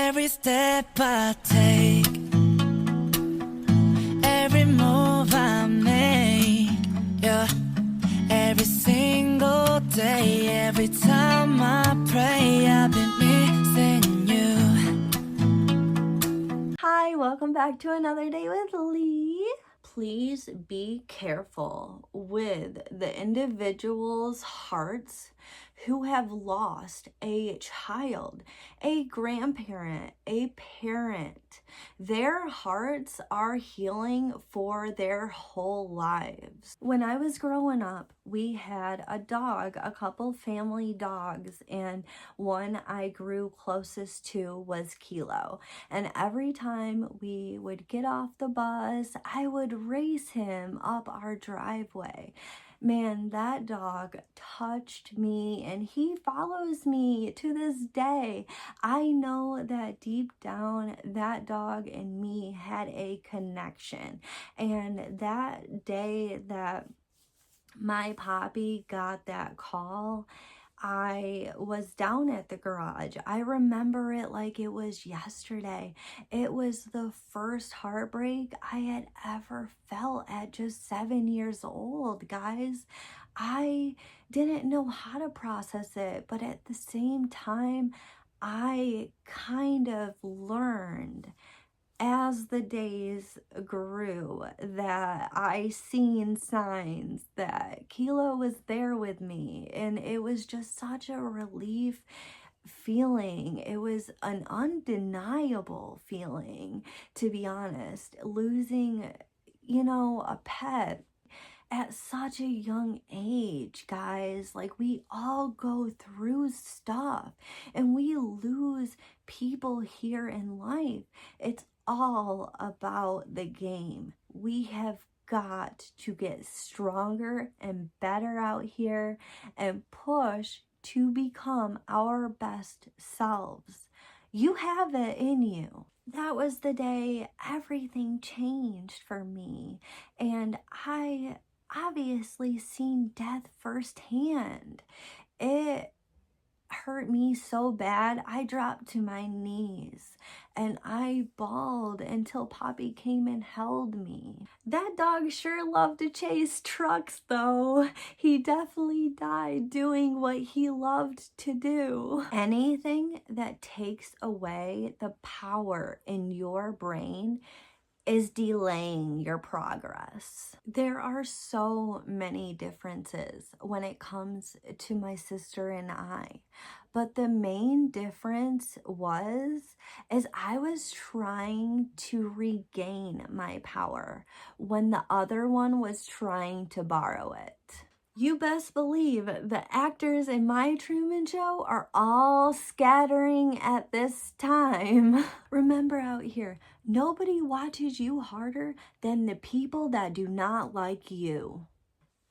Every step I take, every move I make, yeah. Every single day, every time I pray, I've been missing you. Hi, welcome back to another day with Lee. Please be careful with the individuals' hearts who have lost a child, a grandparent, a parent. Their hearts are healing for their whole lives. When I was growing up, we had a dog, a couple family dogs, and one I grew closest to was Kilo. And every time we would get off the bus, I would race him up our driveway. Man, that dog touched me and he follows me to this day. I know that deep down, that dog and me had a connection. And that day that my Poppy got that call, I was down at the garage. I remember it like it was yesterday. It was the first heartbreak I had ever felt at just 7 years old, guys. I didn't know how to process it, but at the same time, I kind of learned as the days grew that I seen signs that Kilo was there with me, and it was just such a relief feeling. It was an undeniable feeling, to be honest, losing, a pet at such a young age, guys. Like, we all go through stuff and we lose people here in life. It's all about the game. We have got to get stronger and better out here and push to become our best selves. You have it in you. That was the day everything changed for me, and I obviously seen death firsthand. It hurt me so bad, I dropped to my knees and I bawled until Poppy came and held me. That dog sure loved to chase trucks though. He definitely died doing what he loved to do. Anything that takes away the power in your brain is delaying your progress. There are so many differences when it comes to my sister and I, but the main difference is I was trying to regain my power when the other one was trying to borrow it. You best believe the actors in My Truman Show are all scattering at this time. Remember out here, nobody watches you harder than the people that do not like you.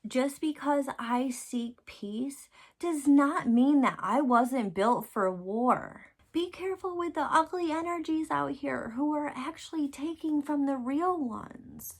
Just because I seek peace does not mean that I wasn't built for war. Be careful with the ugly energies out here who are actually taking from the real ones.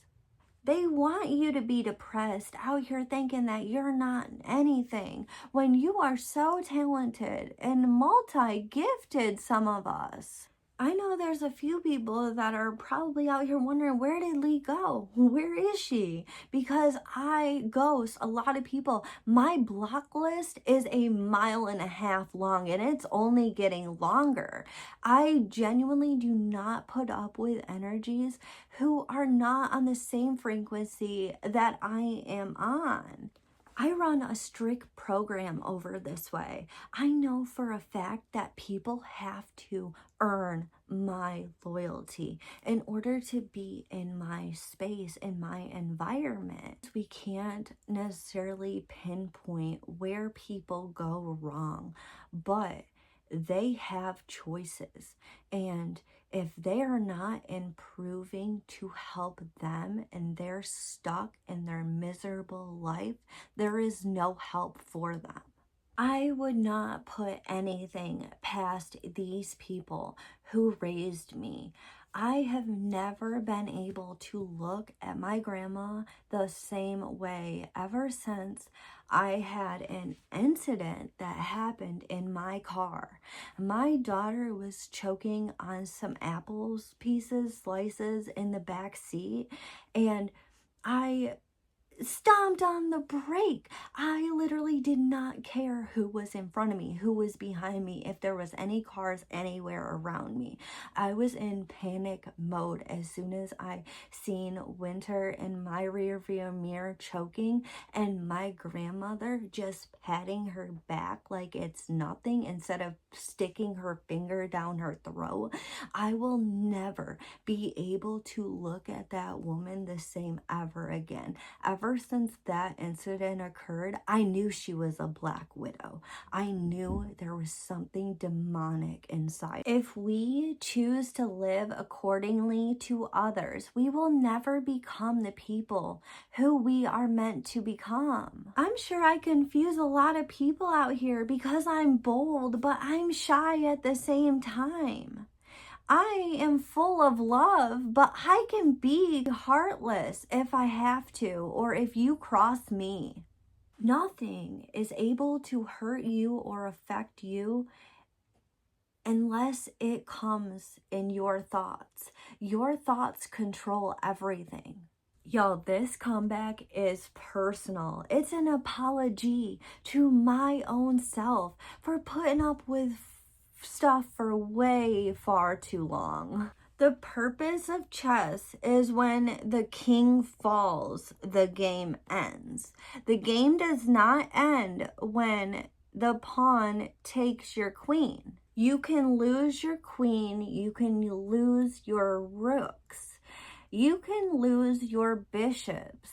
They want you to be depressed out here thinking that you're not anything when you are so talented and multi-gifted, some of us. I know there's a few people that are probably out here wondering, where did Lee go? Where is she? Because I ghost a lot of people. My block list is 1.5 miles long and it's only getting longer. I genuinely do not put up with energies who are not on the same frequency that I am on. I run a strict program over this way. I know for a fact that people have to earn my loyalty in order to be in my space, in my environment. We can't necessarily pinpoint where people go wrong, but they have choices, and if they are not improving to help them and they're stuck in their miserable life, there is no help for them. I would not put anything past these people who raised me. I have never been able to look at my grandma the same way ever since I had an incident that happened in my car. My daughter was choking on some apples pieces, slices in the back seat, and I stomped on the brake. I literally did not care who was in front of me, who was behind me, if there was any cars anywhere around me. I was in panic mode as soon as I seen Winter in my rear view mirror choking and my grandmother just patting her back like it's nothing instead of sticking her finger down her throat. I will never be able to look at that woman the same ever again. Ever since that incident occurred, I knew she was a Black Widow. I knew there was something demonic inside. If we choose to live accordingly to others, we will never become the people who we are meant to become. I'm sure I confuse a lot of people out here because I'm bold, but I'm shy at the same time. I am full of love, but I can be heartless if I have to, or if you cross me. Nothing is able to hurt you or affect you unless it comes in your thoughts. Your thoughts control everything. Y'all, this comeback is personal. It's an apology to my own self for putting up with stuff for way far too long. The purpose of chess is when the king falls, the game ends. The game does not end when the pawn takes your queen. You can lose your queen, you can lose your rooks, you can lose your bishops.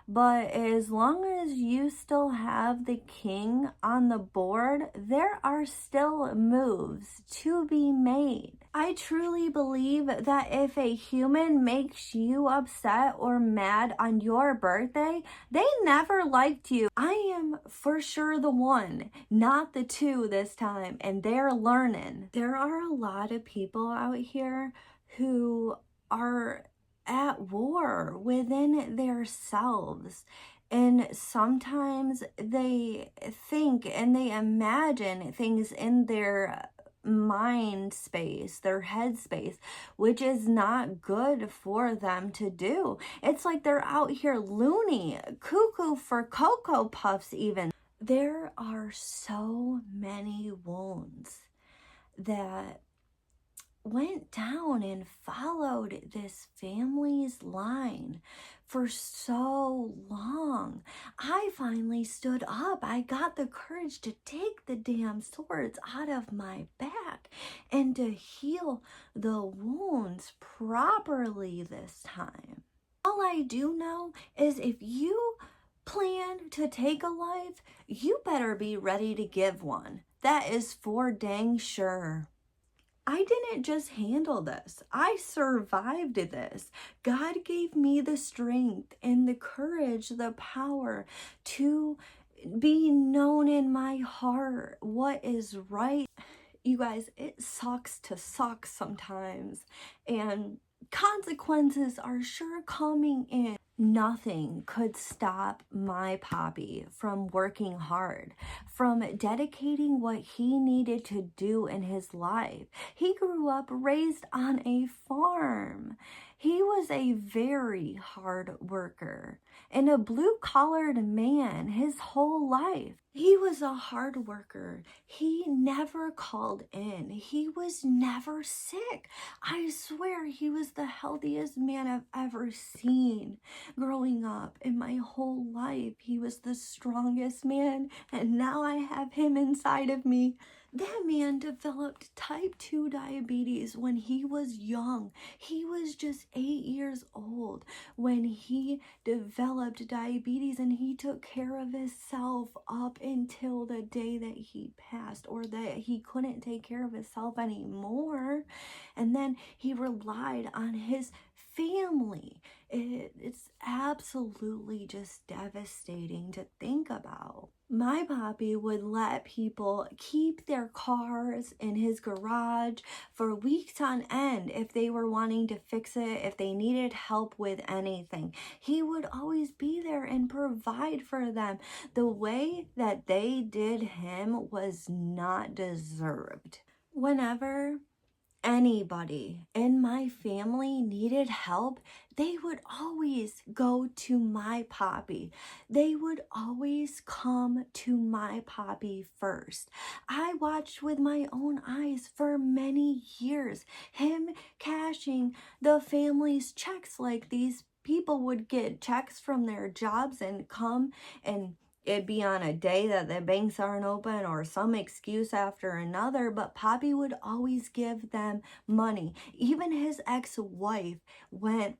But as long as you still have the king on the board, there are still moves to be made. I truly believe that if a human makes you upset or mad on your birthday, they never liked you. I am for sure the one, not the two this time, and they're learning. There are a lot of people out here who are at war within themselves, and sometimes they think and they imagine things in their mind space, their head space, which is not good for them to do. It's like they're out here loony, cuckoo for Cocoa Puffs even. There are so many wounds that went down and followed this family's line for so long. I finally stood up. I got the courage to take the damn swords out of my back and to heal the wounds properly this time. All I do know is if you plan to take a life, you better be ready to give one. That is for dang sure. I didn't just handle this. I survived this. God gave me the strength and the courage, the power to be known in my heart what is right. You guys, it sucks to suck sometimes, and consequences are sure coming in. Nothing could stop my Poppy from working hard, from dedicating what he needed to do in his life. He grew up raised on a farm. He was a very hard worker and a blue-collared man his whole life. He was a hard worker. He never called in. He was never sick. I swear he was the healthiest man I've ever seen growing up. In my whole life, he was the strongest man, and now I have him inside of me. That man developed type 2 diabetes when he was young. He was just 8 years old when he developed diabetes, and he took care of himself up until the day that he passed, or that he couldn't take care of himself anymore. And then he relied on his family. It's absolutely just devastating to think about. My papi would let people keep their cars in his garage for weeks on end if they were wanting to fix it, if they needed help with anything. He would always be there and provide for them. The way that they did him was not deserved. Whenever anybody in my family needed help, they would always go to my papi. They would always come to my papi first. I watched with my own eyes for many years him cashing the family's checks. Like, these people would get checks from their jobs and come, and it'd be on a day that the banks aren't open or some excuse after another, but papi would always give them money. Even his ex-wife went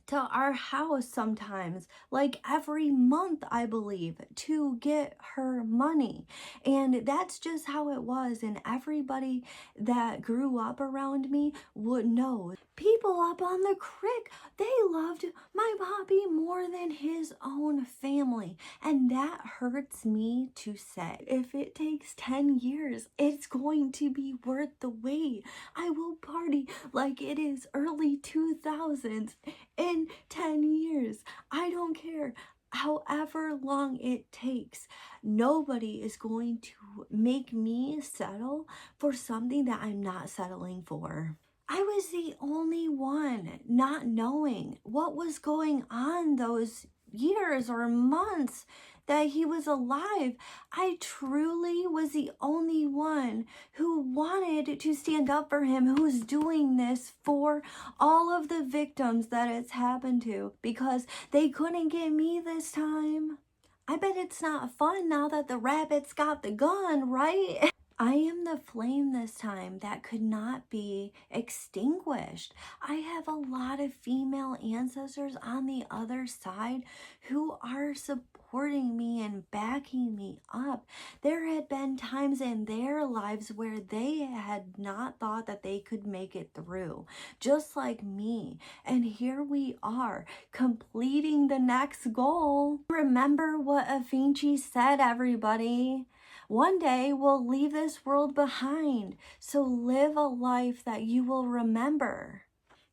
to our house sometimes, like every month, I believe, to get her money. And that's just how it was. And everybody that grew up around me would know. People up on the creek, they loved my papi more than his own family. And that hurts me to say. If it takes 10 years, it's going to be worth the wait. I will party like it is early 2000s in 10 years. I don't care. However long it takes, nobody is going to make me settle for something that I'm not settling for. I was the only one not knowing what was going on those years or months that he was alive. I truly was the only one who wanted to stand up for him, who's doing this for all of the victims that it's happened to, because they couldn't get me this time. I bet it's not fun now that the rabbit's got the gun, right? I am the flame this time that could not be extinguished. I have a lot of female ancestors on the other side who are supporting me and backing me up. There had been times in their lives where they had not thought that they could make it through, just like me. And here we are, completing the next goal. Remember what Avinci said, everybody. One day we'll leave this world behind, so live a life that you will remember.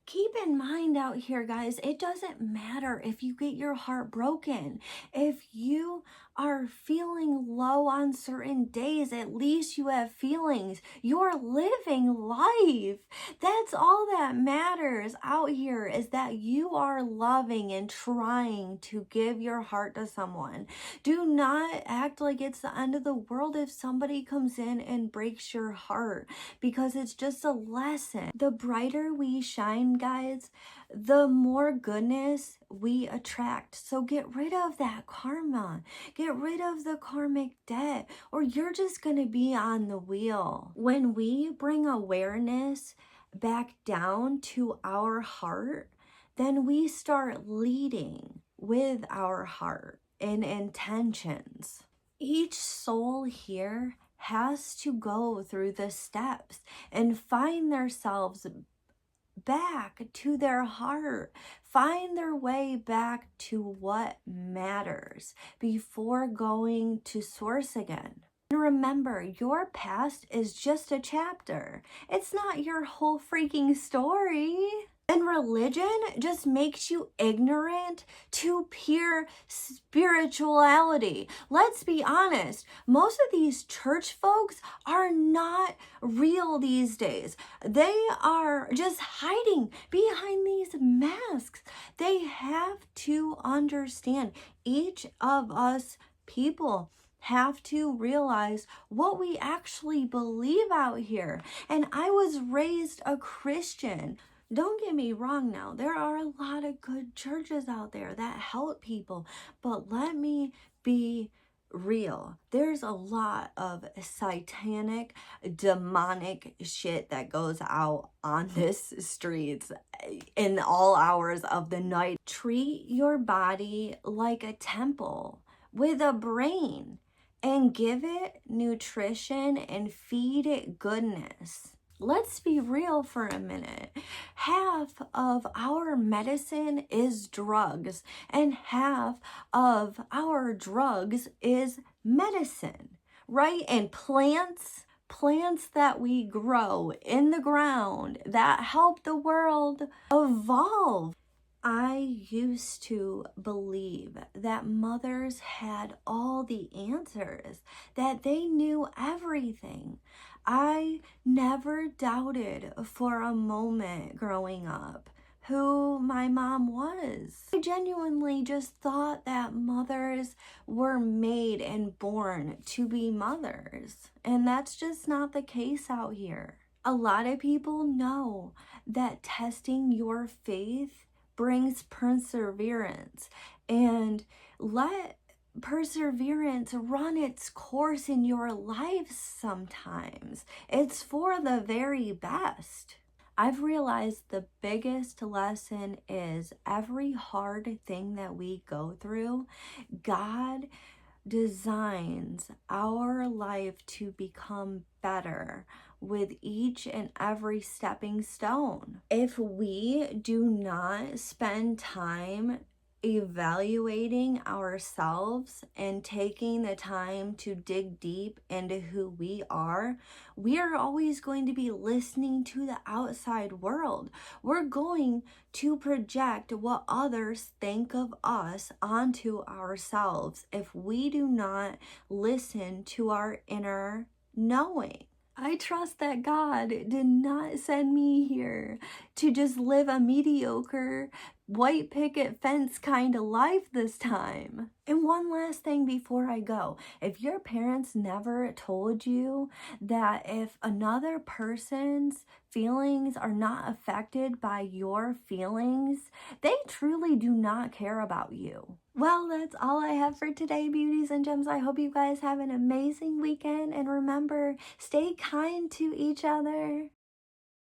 Keep in mind out here, guys, it doesn't matter if you get your heart broken. If you are feeling low on certain days, at least you have feelings. You're living life. That's all that matters out here, is that you are loving and trying to give your heart to someone. Do not act like it's the end of the world if somebody comes in and breaks your heart, because it's just a lesson. The brighter we shine, guys, the more goodness we attract. So get rid of that karma. Get rid of the karmic debt, or you're just going to be on the wheel. When we bring awareness back down to our heart, then we start leading with our heart and intentions. Each soul here has to go through the steps and find themselves back to their heart, find their way back to what matters before going to source again. And remember, your past is just a chapter. It's not your whole freaking story. And religion just makes you ignorant to pure spirituality. Let's be honest, most of these church folks are not real these days. They are just hiding behind these masks. They have to understand, each of us people have to realize what we actually believe out here. And I was raised a Christian. Don't get me wrong now, there are a lot of good churches out there that help people, but let me be real. There's a lot of satanic, demonic shit that goes out on this streets in all hours of the night. Treat your body like a temple with a brain, and give it nutrition and feed it goodness. Let's be real for a minute. Half of our medicine is drugs, and half of our drugs is medicine, right? And plants that we grow in the ground that help the world evolve. I used to believe that mothers had all the answers, that they knew everything. I never doubted for a moment growing up who my mom was. I genuinely just thought that mothers were made and born to be mothers, and that's just not the case out here. A lot of people know that testing your faith brings perseverance, and let perseverance run its course in your life sometimes. It's for the very best. I've realized the biggest lesson is every hard thing that we go through, God designs our life to become better with each and every stepping stone. If we do not spend time evaluating ourselves and taking the time to dig deep into who we are always going to be listening to the outside world. We're going to project what others think of us onto ourselves if we do not listen to our inner knowing. I trust that God did not send me here to just live a mediocre white picket fence kind of life this time. And one last thing before I go. If your parents never told you that if another person's feelings are not affected by your feelings, they truly do not care about you. Well, that's all I have for today, beauties and gems. I hope you guys have an amazing weekend. And remember, stay kind to each other.